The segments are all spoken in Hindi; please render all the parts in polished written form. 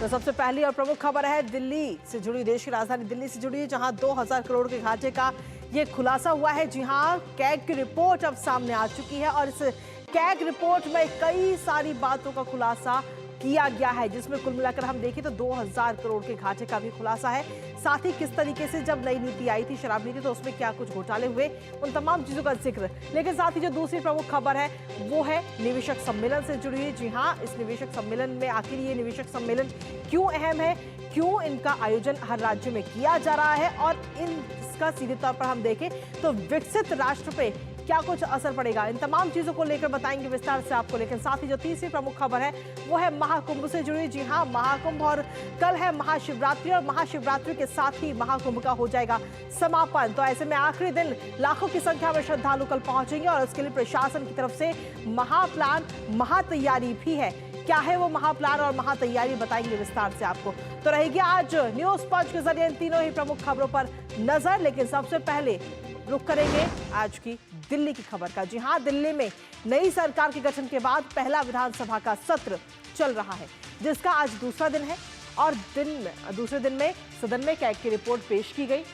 तो सबसे पहली और प्रमुख खबर है दिल्ली से जुड़ी, देश की राजधानी दिल्ली से जुड़ी, जहां 2000 करोड़ के घाटे का ये खुलासा हुआ है। जी हां, कैग की रिपोर्ट अब सामने आ चुकी है और इस कैग रिपोर्ट में कई सारी बातों का खुलासा किया गया है, जिसमें कुल मिलाकर हम देखें तो 2000 करोड़ के घाटे का भी खुलासा है। साथ ही किस तरीके से जब नई नीति आई थी, शराब नीति, तो उसमें क्या कुछ घोटाले हुए, उन तमाम चीजों का जिक्र। लेकिन साथ ही जो दूसरी प्रमुख खबर है वो है निवेशक सम्मेलन से जुड़ी हुई। जी हाँ, इस निवेशक सम्मेलन में आखिर ये निवेशक सम्मेलन क्यों अहम है, क्यों इनका आयोजन हर राज्य में किया जा रहा है और इसका सीधे तौर पर हम देखें तो विकसित राष्ट्र पे क्या कुछ असर पड़ेगा, इन तमाम चीजों को लेकर बताएंगे विस्तार से आपको। लेकिन साथ ही जो तीसरी प्रमुख खबर है वो है महाकुंभ से जुड़ी। जी हाँ, महाकुंभ, और कल है महाशिवरात्रि और महाशिवरात्रि के साथ ही महाकुंभ का हो जाएगा समापन। तो ऐसे में आखिरी दिन लाखों की संख्या में श्रद्धालु कल पहुंचेंगे और उसके लिए प्रशासन की तरफ से महाप्लान, महातैयारी भी है। क्या है वो महाप्लान और महातैयारी, बताएंगे विस्तार से आपको। तो रहेगी आज न्यूज पंच के जरिए इन तीनों ही प्रमुख खबरों पर नजर। लेकिन सबसे पहले रुख करेंगे आज की दिल्ली की खबर का। जी हां, दिल्ली में नई सरकार के गठन के बाद पहला विधानसभा का सत्र चल रहा है, जिसका आज दूसरा दिन है और दूसरे दिन में सदन में कैग की रिपोर्ट पेश की गई।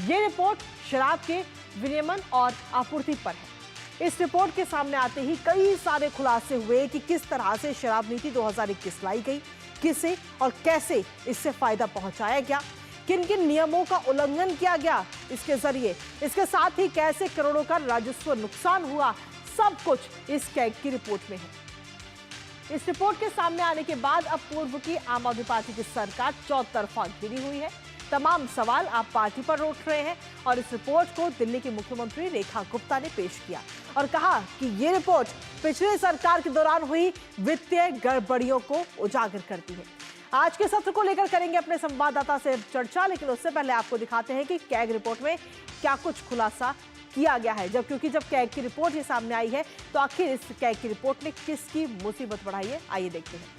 ये रिपोर्ट शराब के विनियमन और आपूर्ति पर है। इस रिपोर्ट के सामने आते ही कई सारे खुलासे हुए कि किस तरह से शराब नीति 2021 लाई गई, किसे और कैसे इससे फायदा पहुंचाया गया, किन किन नियमों का उल्लंघन किया गया इसके जरिए, इसके साथ ही कैसे करोड़ों का राजस्व नुकसान हुआ, सब कुछ इस कैग की रिपोर्ट में है। इस रिपोर्ट के सामने आने के बाद अब पूर्व की आम आदमी पार्टी की सरकार चौतरफा घिरी हुई है। तमाम सवाल आप पार्टी पर उठ रहे हैं और इस रिपोर्ट को दिल्ली की मुख्यमंत्री रेखा गुप्ता ने पेश किया और कहा कि ये रिपोर्ट पिछली सरकार के दौरान हुई वित्तीय गड़बड़ियों को उजागर करती है। आज के सत्र को लेकर करेंगे अपने संवाददाता से चर्चा, लेकिन उससे पहले आपको दिखाते हैं कि कैग रिपोर्ट में क्या कुछ खुलासा किया गया है। क्योंकि जब कैग की रिपोर्ट ये सामने आई है तो आखिर इस कैग की रिपोर्ट ने किसकी मुसीबत बढ़ाई है, आइए देखते हैं।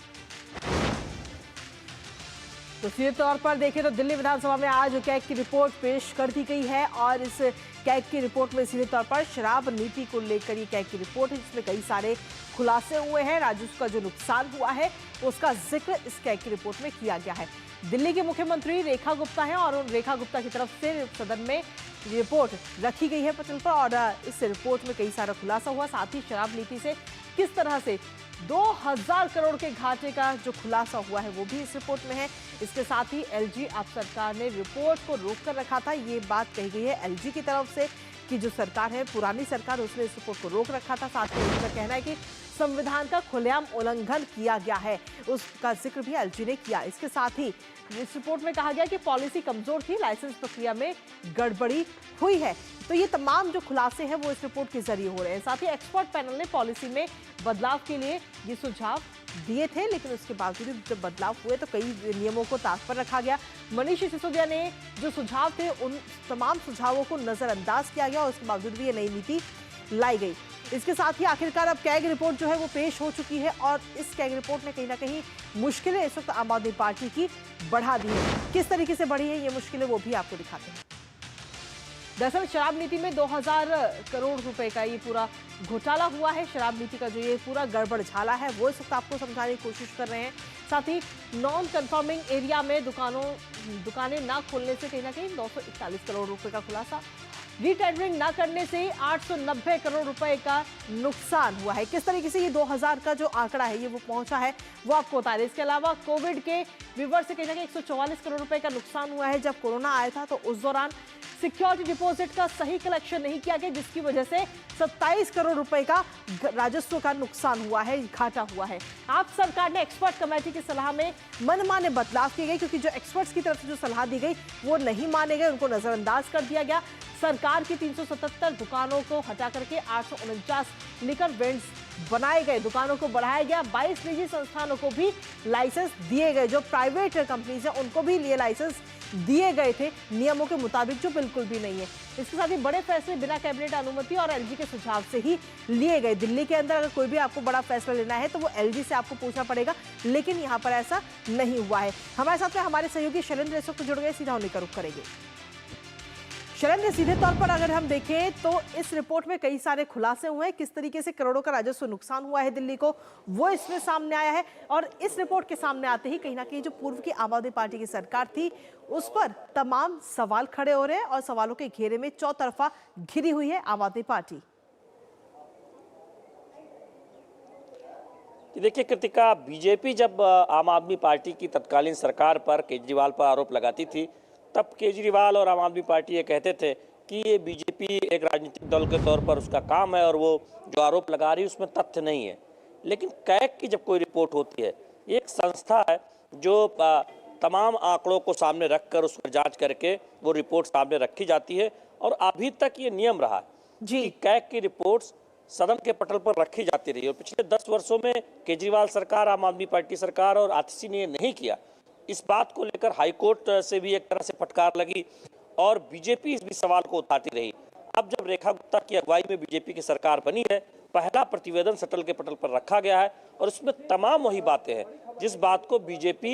तो सीधे तौर पर देखें तो दिल्ली विधानसभा में आज कैग की रिपोर्ट पेश कर दी गई है और इस कैग की रिपोर्ट में सीधे तौर पर शराब नीति को लेकर ये कैग की रिपोर्ट है, जिसमें कई सारे खुलासे हुए हैं। राजस्व का जो नुकसान हुआ है उसका जिक्र इस कैग की रिपोर्ट में किया गया है। दिल्ली की मुख्यमंत्री रेखा गुप्ता है और रेखा गुप्ता की तरफ से सदन में रिपोर्ट रखी गई है पटल पर और इस रिपोर्ट में कई सारा खुलासा हुआ। साथ ही शराब नीति से किस तरह से 2000 करोड़ के घाटे का जो खुलासा हुआ है वो भी इस रिपोर्ट में है। इसके साथ ही एलजी आप सरकार ने रिपोर्ट को रोक कर रखा था, ये बात कही गई है एलजी की तरफ से कि जो सरकार है, पुरानी सरकार, उसने इस रिपोर्ट को रोक रखा था। साथ ही उनका कहना है कि संविधान का खुलेआम उल्लंघन किया गया है, उसका जिक्र भी एलजी ने किया। इसके साथ ही इस रिपोर्ट में कहा गया कि पॉलिसी कमजोर थी, लाइसेंस प्रक्रिया में गड़बड़ी हुई है। तो ये तमाम जो खुलासे हैं वो इस रिपोर्ट के जरिए हो रहे हैं। साथ ही एक्सपर्ट पैनल ने पॉलिसी में बदलाव के लिए ये सुझाव दिए थे, लेकिन उसके बावजूद जब बदलाव हुए तो कई नियमों को ताक पर रखा गया। मनीष सिसोदिया ने जो सुझाव थे उन तमाम सुझावों को नजरअंदाज किया गया और उसके बावजूद भी ये नई नीति लाई गई। इसके साथ ही आखिरकार अब कैग रिपोर्ट जो है वो पेश हो चुकी है और इस कैग रिपोर्ट ने कहीं ना कहीं मुश्किलें इस वक्त आम आदमी पार्टी की बढ़ा दी है। किस तरीके से बढ़ी है ये मुश्किलें वो भी आपको दिखाते हैं। दरअसल शराब नीति में 2000 करोड़ रुपए का ये पूरा घोटाला हुआ है। शराब नीति का जो ये पूरा गड़बड़ झाला है वो इस वक्त आपको समझाने की कोशिश कर रहे हैं। साथ ही नॉन कन्फर्मिंग एरिया में दुकानें ना खोलने से कहीं ना कहीं 941 करोड़ रुपए का खुलासा, रीटेंडरिंग ना करने से 890 करोड़ रुपए का नुकसान हुआ है। किस तरीके से ये 2000 का जो आंकड़ा है ये वो पहुंचा है वो आपको बता दें। इसके अलावा कोविड के विवर से कहीं ना कहीं 144 करोड़ रुपए का नुकसान हुआ है। जब कोरोना आया था तो उस दौरान सिक्योरिटी डिपॉजिट का सही कलेक्शन नहीं किया गया, जिसकी वजह से 27 करोड़ रुपए का राजस्व का नुकसान हुआ है, घाटा हुआ है। आप सरकार ने एक्सपर्ट कमेटी की सलाह में मनमाने बदलाव किए गए, क्योंकि जो एक्सपर्ट्स की तरफ से जो सलाह दी गई वो नहीं माने गए, उनको नजरअंदाज कर दिया गया। सरकार की 377 दुकानों को हटा करके 849 लिकर वेंड्स बनाए गए, दुकानों को बढ़ाया गया। 22 निजी संस्थानों को भी लाइसेंस दिए गए, जो प्राइवेट कंपनीज हैं उनको भी लिए लाइसेंस दिए गए थे नियमों के मुताबिक, जो बिल्कुल भी नहीं है। इसके साथ ही बड़े फैसले बिना कैबिनेट अनुमति और एलजी के सुझाव से ही लिए गए। दिल्ली के अंदर अगर कोई भी आपको बड़ा फैसला लेना है तो वो एलजी से आपको पूछना पड़ेगा, लेकिन यहाँ पर ऐसा नहीं हुआ है। हमारे साथ में हमारे सहयोगी शैलेंद्र इस वक्त जुड़ गए, सीधा उन्हीं का रुख करेंगे। शैलेंद्र, सीधे तौर पर अगर हम देखें तो इस रिपोर्ट में कई सारे खुलासे हुए हैं, किस तरीके से करोड़ों का राजस्व नुकसान हुआ है दिल्ली को, वो इसमें सामने आया है। और इस रिपोर्ट के सामने आते ही कहीं ना कहीं जो पूर्व की आम आदमी पार्टी की सरकार थी उस पर तमाम सवाल खड़े हो रहे हैं और सवालों के घेरे में चौतरफा घिरी हुई है आम आदमी पार्टी। देखिए कृतिका, बीजेपी जब आम आदमी पार्टी की तत्कालीन सरकार पर, केजरीवाल पर आरोप लगाती थी, तब केजरीवाल और आम आदमी पार्टी ये कहते थे कि ये बीजेपी एक राजनीतिक दल के तौर पर उसका काम है और वो जो आरोप लगा रही है उसमें तथ्य नहीं है। लेकिन कैग की जब कोई रिपोर्ट होती है, एक संस्था है जो तमाम आंकड़ों को सामने रखकर उस पर जांच करके वो रिपोर्ट सामने रखी जाती है। और अभी तक ये नियम रहा जी कि कैग की रिपोर्ट्स सदन के पटल पर रखी जाती रही। और पिछले 10 वर्षों में केजरीवाल सरकार, आम आदमी पार्टी सरकार और आतिशी ने ये नहीं किया। इस बात को लेकर हाईकोर्ट से भी एक तरह से फटकार लगी और बीजेपी इस भी सवाल को उठाती रही। अब जब रेखा गुप्ता की अगुवाई में बीजेपी की सरकार बनी है, पहला प्रतिवेदन सटल के पटल पर रखा गया है और उसमें तमाम वही बातें हैं जिस बात को बीजेपी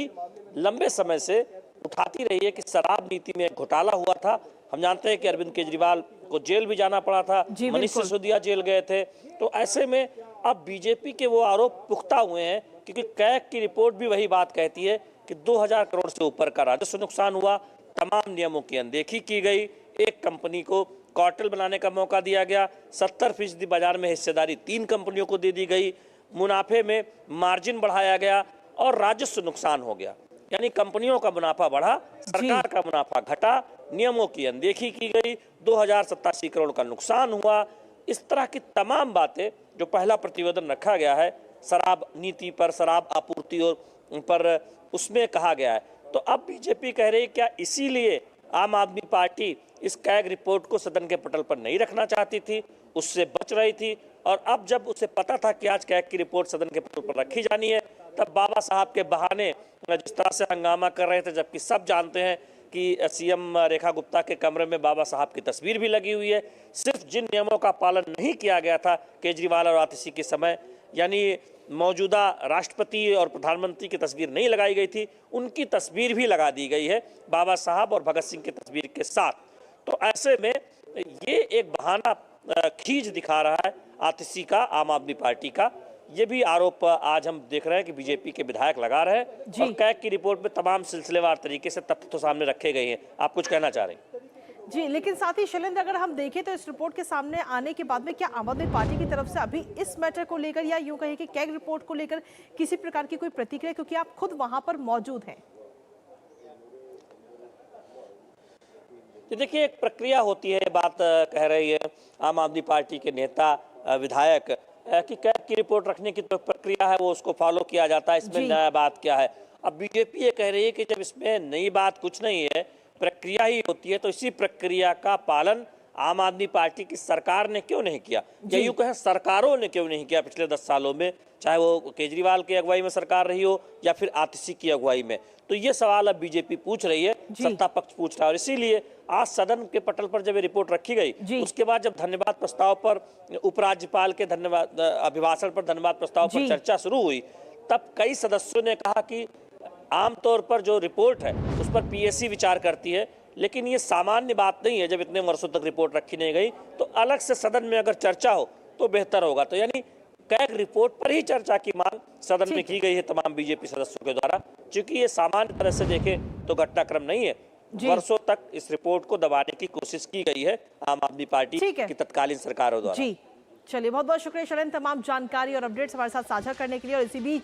लंबे समय से उठाती रही है कि शराब नीति में एक घोटाला हुआ था। हम जानते हैं कि अरविंद केजरीवाल को जेल भी जाना पड़ा था, मनीष सिसोदिया जेल गए थे। तो ऐसे में अब बीजेपी के वो आरोप पुख्ता हुए हैं क्योंकि कैग की रिपोर्ट भी वही बात कहती है कि 2000 करोड़ से ऊपर का राजस्व नुकसान हुआ, तमाम नियमों की अनदेखी की गई, एक कंपनी को कार्टेल बनाने का मौका दिया गया, 70% बाजार में हिस्सेदारी 3 कंपनियों को दे दी गई, मुनाफे में मार्जिन बढ़ाया गया और राजस्व नुकसान हो गया। यानी कंपनियों का मुनाफा बढ़ा, सरकार का मुनाफा घटा, नियमों की अनदेखी की गई, 2087 करोड़ का नुकसान हुआ। इस तरह की तमाम बातें जो पहला प्रतिवेदन रखा गया है शराब नीति पर, शराब आपूर्ति और पर, उसमें कहा गया है। तो अब बीजेपी कह रही है क्या इसीलिए आम आदमी पार्टी इस कैग रिपोर्ट को सदन के पटल पर नहीं रखना चाहती थी, उससे बच रही थी। और अब जब उसे पता था कि आज कैग की रिपोर्ट सदन के पटल पर रखी जानी है, तब बाबा साहब के बहाने जिस तरह से हंगामा कर रहे थे, जबकि सब जानते हैं कि सीएम रेखा गुप्ता के कमरे में बाबा साहब की तस्वीर भी लगी हुई है। सिर्फ जिन नियमों का पालन नहीं किया गया था केजरीवाल और आतिशी के समय, यानी मौजूदा राष्ट्रपति और प्रधानमंत्री की तस्वीर नहीं लगाई गई थी, उनकी तस्वीर भी लगा दी गई है बाबा साहब और भगत सिंह की तस्वीर के साथ। तो ऐसे में ये एक बहाना खींच दिखा रहा है आतिशी का, आम आदमी पार्टी का। ये भी आरोप आज हम देख रहे हैं कि बीजेपी के विधायक लगा रहे हैं। और कैग की रिपोर्ट में तमाम सिलसिलेवार तरीके से तथ्य तो सामने रखे गए हैं। आप कुछ कहना चाह रहे हैं? जी, लेकिन साथ ही शैलेंद्र, अगर हम देखें तो इस रिपोर्ट के सामने आने के बाद में क्या आम आदमी पार्टी की तरफ से अभी इस मैटर को लेकर या यूं कहें कि कैग रिपोर्ट को लेकर किसी प्रकार की कोई प्रतिक्रिया, क्योंकि आप खुद वहां पर मौजूद हैं? देखिए, एक प्रक्रिया होती है, बात कह रही है आम आदमी पार्टी के नेता विधायक कि कैग की रिपोर्ट रखने की तो प्रक्रिया है, वो उसको फॉलो किया जाता है, इसमें नया बात क्या है। अब बीजेपी ये कह रही है कि जब इसमें नई बात कुछ नहीं है, प्रक्रिया ही होती है, तो इसी प्रक्रिया का पालन आम आदमी पार्टी की सरकार ने क्यों नहीं किया, या यूं कहें सरकारों ने क्यों नहीं किया पिछले 10 सालों में, चाहे वो केजरीवाल की अगुवाई में सरकार रही हो या फिर आतिशी की अगुवाई में। तो ये सवाल अब बीजेपी पूछ रही है, सत्ता पक्ष पूछ रहा है। और इसीलिए आज सदन के पटल पर जब ये रिपोर्ट रखी गई, उसके बाद जब धन्यवाद प्रस्ताव पर, उपराज्यपाल के धन्यवाद अभिभाषण पर धन्यवाद प्रस्ताव पर चर्चा शुरू हुई, तब कई सदस्यों ने कहा कि आमतौर पर जो रिपोर्ट है उस पर पीएससी विचार करती है, लेकिन ये सामान्य बात नहीं है। जब इतने वर्षों तक रिपोर्ट रखी नहीं गई तो अलग से सदन में अगर चर्चा हो तो बेहतर होगा। तो यानी कैग रिपोर्ट पर ही चर्चा की मांग सदन में की गई है तमाम बीजेपी सदस्यों के द्वारा, क्योंकि ये सामान्य तरह से देखें तो घटनाक्रम नहीं है। वर्षों तक इस रिपोर्ट को दबाने की कोशिश की गई है आम आदमी पार्टी की तत्कालीन सरकारों द्वारा। चलिए, बहुत बहुत शुक्रिया शैलेंद्र, तमाम जानकारी और अपडेट्स हमारे साथ साझा करने के लिए। और इसी बीच